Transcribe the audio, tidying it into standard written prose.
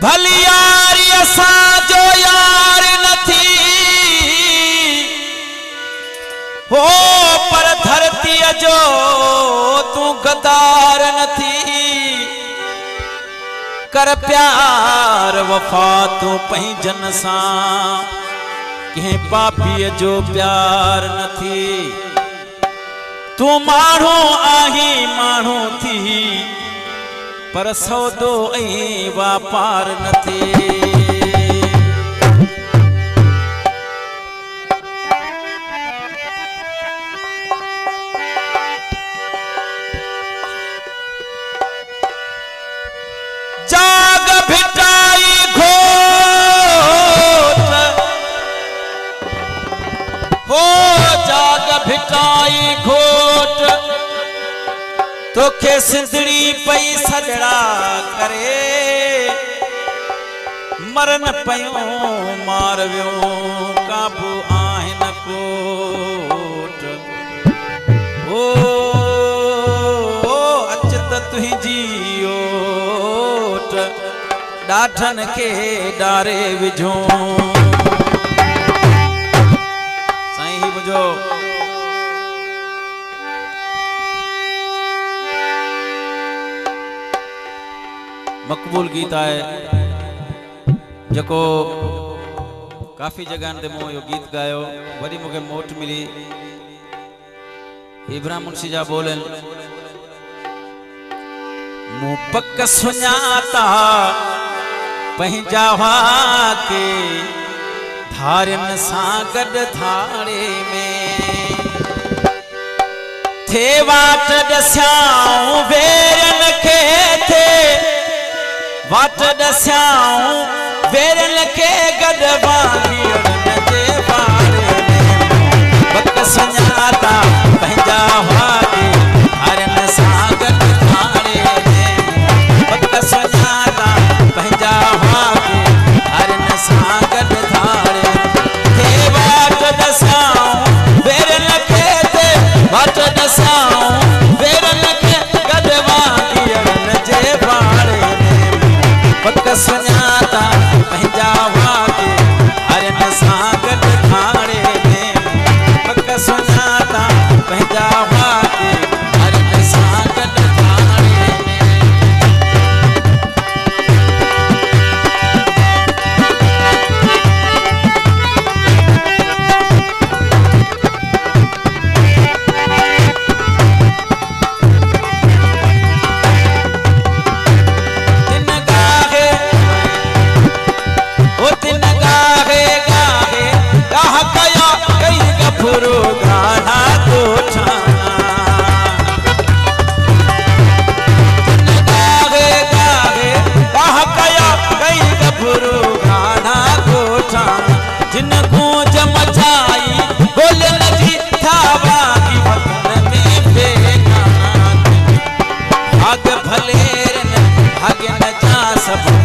भली यारी असा जो यार नथी हो पर धरती जो तू गदार नथी कर प्यार वफा तू पंहिंजन सां कंहिं पापीअ जो प्यार नथी तू माण्हू आही माण्हू थी पर सौदो ऐं वापार नथी जाग भिटाई घोट हो जाग भिटाई घोट तोखे सिंधड़ी पई सजड़ा करे मरन पयो मार वियो काबू आहिन कोट ओ अच त तुंहिंजी ओट ॾाढनि खे डारे विझो साईं ही बुझो मक़बूल गीत है जो काफ़ी जगह ते मूं यो गीत गायो वरी मूंखे मोट मिली इब्राहिम मुंशी जा बोलन मूं पक सुञाता पंहिंजा के धारन सां गॾु थाड़े में थे वाट ॾसियाऊं वेरन खे थे वाट ॾसियाऊं वेरन के गॾु वांगिड़न जे बारे में पक सुञाता पंहिंजा के धारन सां गॾु थाड़े में पक सुञाता पंहिंजा के धारन सां गॾु थाड़े थे वाट ॾसियाऊं वेरन के थे वाट ॾसियाऊं वेरन के गॾु वांगिड़न जे बारे पक सुञाता पंहिंजा के हरन सां गॾु थाड़े में पक सुञाता पंहिंजा के हरन सां गॾु थाड़े में सब